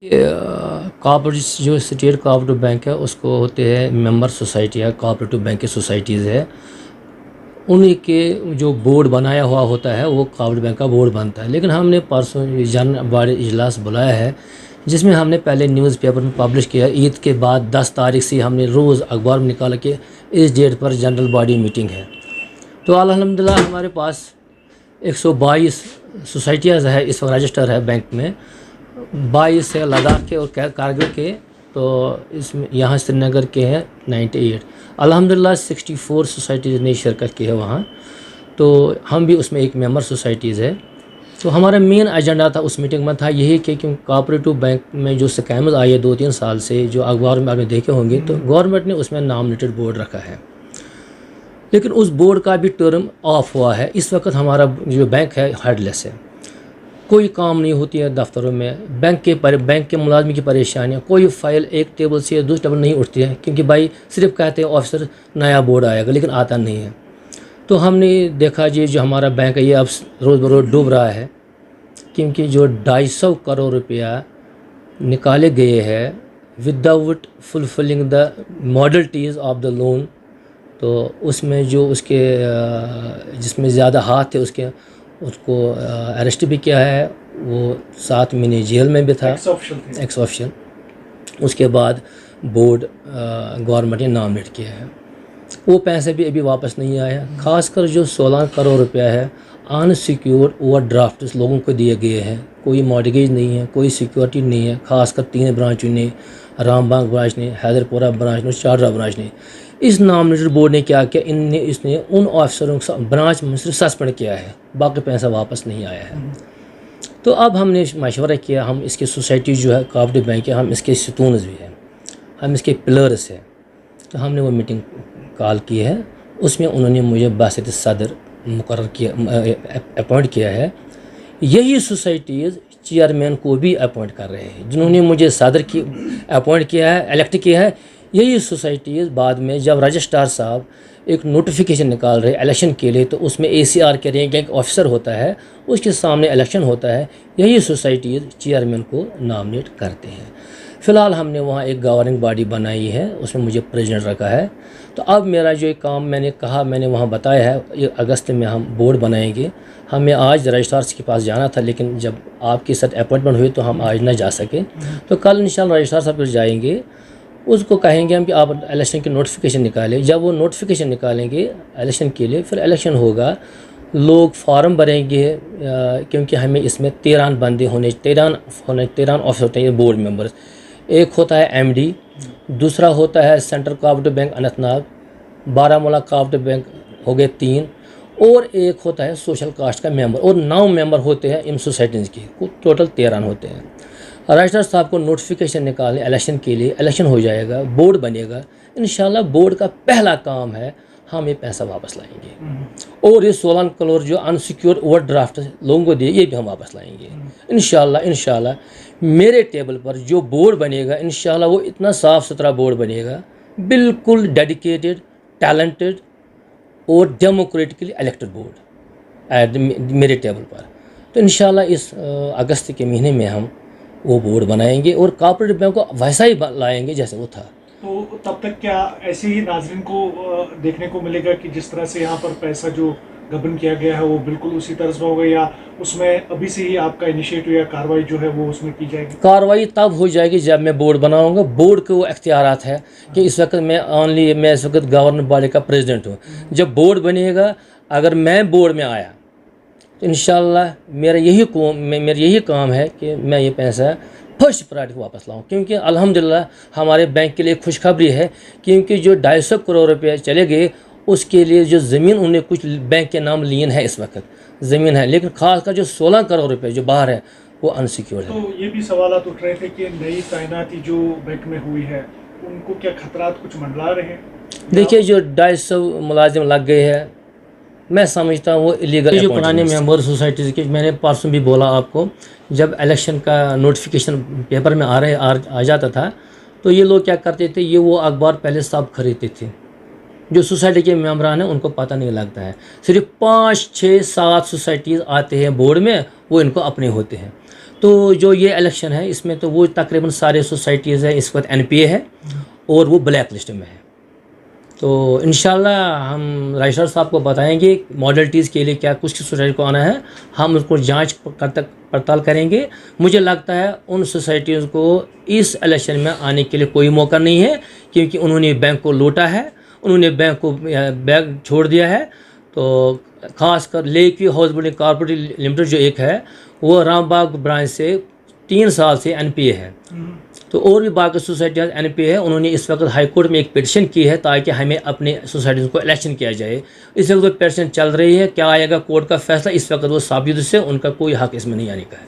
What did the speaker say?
Cooperative जो state cooperative bank है उसको होते हैं मेंबर सोसाइटी है, कोऑपरेटिव बैंक की सोसाइटीज़ है, उन्हीं के जो बोर्ड बनाया हुआ होता है वो कोऑपरेटिव बैंक का बोर्ड बनता है। लेकिन हमने परसों जन बॉडी इजलास बुलाया है जिसमें हमने पहले न्यूज़पेपर में पब्लिश किया। ईद के बाद 10 तारीख से हमने रोज़ अखबार में निकाला कि इस डेट पर जनरल बॉडी मीटिंग है। तो अल्हम्दुलिल्लाह हमारे पास 122 सोसाइटियाँ है इस वक्त रजिस्टर है बैंक में, 22 है लद्दाख के और कारगिल के, तो इसमें यहाँ श्रीनगर के हैं 98। अल्हम्दुलिल्लाह 64 सोसाइटीज़ ने शिरकत की है वहाँ, तो हम भी उसमें एक मेंबर सोसाइटीज़ है। तो हमारा मेन एजेंडा था उस मीटिंग में था यही कि कोऑपरेटिव बैंक में जो स्कैम्स आए 2-3 साल से, जो अखबार में आपने देखे होंगे, तो गवर्नमेंट ने उसमें नॉमिनेटेड बोर्ड रखा है, लेकिन उस बोर्ड का भी टर्म ऑफ हुआ है। इस वक्त हमारा जो बैंक है हेडलेस है, कोई काम नहीं होती है दफ्तरों में, बैंक के मुलाजमी की परेशानियाँ, कोई फाइल एक टेबल से दूसरे टेबल नहीं उठती है, क्योंकि भाई सिर्फ कहते हैं ऑफिसर नया बोर्ड आएगा, लेकिन आता नहीं है। तो हमने देखा जी जो हमारा बैंक है ये अब रोज़ बरोज़ डूब रहा है, क्योंकि जो 250 करोड़ रुपया निकाले गए हैं without fulfilling the modalities of the loan, तो उसमें जो उसके जिसमें ज़्यादा हाथ थे उसको अरेस्ट भी किया है, वो 7 महीने जेल में भी था, एक्स ऑप्शन। उसके बाद बोर्ड गवर्नमेंट ने नॉमिनेट किया है, वो पैसे भी अभी वापस नहीं आया। खासकर जो 16 करोड़ रुपया है अनसिक्योर्ड ओवरड्राफ्ट लोगों को दिए गए हैं, कोई मॉर्गेज नहीं है, कोई सिक्योरिटी नहीं है। खासकर 3 ब्रांचों ने, रामबाग ब्रांच ने, हैदरपुरा ब्रांच ने, चाडरा ब्रांच ने। इस नॉमिनेटेड बोर्ड ने क्या किया, इसने उन ऑफिसरों को ब्रांच में सिर्फ सस्पेंड किया है, बाकी पैसा वापस नहीं आया है। तो अब हमने मशवरा किया, हम इसकी सोसाइटी जो है कोऑपरेटिव बैंक है, हम इसके सतून्स भी हैं, हम इसके पिलर्स हैं। तो हमने वो मीटिंग कॉल की है, उसमें उन्होंने मुझे बासित सदर मुकर्रर किया, अपॉइंट किया है। यही सोसाइटीज़ चेयरमैन को भी अपॉइंट कर रहे हैं, जिन्होंने मुझे सदर की अपॉइंट किया है, इलेक्ट किया है। यही सोसाइटीज़ बाद में जब रजिस्ट्रार साहब एक नोटिफिकेशन निकाल रहे इलेक्शन के लिए, तो उसमें ACR के रैंक एक ऑफिसर होता है, उसके सामने इलेक्शन होता है, यही सोसाइटीज़ चेयरमैन को नॉमिनेट करते हैं। फ़िलहाल हमने वहाँ एक गवर्निंग बॉडी बनाई है, उसमें मुझे प्रेसिडेंट रखा है। तो अब मेरा जो एक काम मैंने कहा, मैंने वहाँ बताया है, ये अगस्त में हम बोर्ड बनाएंगे। हमें आज रजिस्ट्रार के पास जाना था, लेकिन जब आपके साथ अपॉइंटमेंट हुई तो हम आज ना जा सके। तो कल इंशाल्लाह रजिस्ट्रार साहब के जाएंगे, उसको कहेंगे हम कि आप इलेक्शन की नोटिफिकेशन निकालें। जब वो नोटिफिकेशन निकालेंगे इलेक्शन के लिए, फिर इलेक्शन होगा, लोग फॉर्म भरेंगे, क्योंकि हमें इसमें 13 बंदे होने 13 ऑफिस होते हैं बोर्ड मेंबर्स। एक होता है MD, दूसरा होता है central cooperative bank Anantnag, Baramulla cooperative bank हो गए 3, और एक होता है सोशल कास्ट का मेंबर, और 9 मेंबर होते हैं इन सोसाइटीज़ के, टोटल 13 होते हैं। रजिस्ट्रार साहब को नोटिफिकेशन निकालें इलेक्शन के लिए, इलेक्शन हो जाएगा, बोर्ड बनेगा इंशाल्लाह। बोर्ड का पहला काम है हम ये पैसा वापस लाएंगे, और ये 16 करोड़ जो अनसिक्योर्ड ओवरड्राफ्ट लोगों को दिए, ये भी हम वापस लाएंगे इंशाल्लाह। मेरे टेबल पर जो बोर्ड बनेगा इंशाल्लाह वो इतना साफ़ सुथरा बोर्ड बनेगा, बिल्कुल डेडिकेटेड, टैलेंटेड और डेमोक्रेटिकली इलेक्टेड बोर्ड मेरे टेबल पर। तो इंशाल्लाह इस अगस्त के महीने में हम वो बोर्ड बनाएंगे और कोऑपरेटिव बैंक को वैसा ही लाएंगे जैसे वो था। तो तब तक क्या ऐसे ही नाज़रीन को देखने को मिलेगा कि जिस तरह से यहाँ पर पैसा जो गबन किया गया है वो बिल्कुल उसी तरह होगा, या उसमें अभी से ही आपका इनिशिएटिव या कार्रवाई जो है वो उसमें की जाएगी? कार्रवाई तब हो जाएगी जब मैं बोर्ड बनाऊंगा। बोर्ड के वो इख्तियारात है कि इस वक्त मैं इस वक्त गवर्नर बॉडी का प्रेसिडेंट हूँ। जब बोर्ड बनेगा, अगर मैं बोर्ड में आया तो इंशाल्लाह मेरा यही काम है कि मैं ये पैसा फर्स्ट प्रायोरिटी वापस लाऊं, क्योंकि अल्हम्दुलिल्लाह हमारे बैंक के लिए खुशखबरी है, क्योंकि जो 250 करोड़ रुपये चले गए उसके लिए जो ज़मीन उन्हें कुछ बैंक के नाम लिए है, इस वक्त ज़मीन है, लेकिन खासकर जो 16 करोड़ रुपये जो बाहर है वो अनसिक्योर्ड है। तो ये भी सवाल उठ रहे थे कि नई तैनाती जो बैंक में हुई है उनको क्या खतरात कुछ मंडरा रहे हैं? देखिए जो 250 मुलाजिम लग गए हैं, मैं समझता हूँ वो इलीगल। जो पुराने मेंबर सोसाइटीज़ के, मैंने परसों भी बोला आपको, जब इलेक्शन का नोटिफिकेशन पेपर में आ जाता था, तो ये लोग क्या करते थे, ये वो अखबार पहले सब खरीदते थे। जो सोसाइटी के मेम्बरान हैं उनको पता नहीं लगता है, सिर्फ 5, 6, 7 सोसाइटीज़ आते हैं बोर्ड में, वो इनको अपने होते हैं। तो जो ये इलेक्शन है इसमें तो वो तकरीबन सारे सोसाइटीज़ हैं, इस वक्त NPA है और वो ब्लैक लिस्ट में है। तो इंशाल्लाह हम रजिस्ट्रार साहब को बताएंगे मॉडलिटीज़ के लिए क्या कुछ सोसाइटी को आना है, हम उसको जांच पड़ताल करेंगे। मुझे लगता है उन सोसाइटीज़ को इस इलेक्शन में आने के लिए कोई मौका नहीं है, क्योंकि उन्होंने बैंक को लूटा है, उन्होंने बैंक छोड़ दिया है। तो ख़ासकर lake view house building corporate limited जो एक है वो रामबाग ब्रांच से 3 साल से NPA है। तो और भी बाकी सोसाइटियाँ NPA है, उन्होंने इस वक्त हाई कोर्ट में एक पिटीशन की है ताकि हमें अपने सोसाइटीज़ को इलेक्शन किया जाए। इस वक्त वो पिटीशन चल रही है, क्या आएगा कोर्ट का फैसला इस वक्त वो साबित से उनका कोई हक इसमें नहीं आने का है।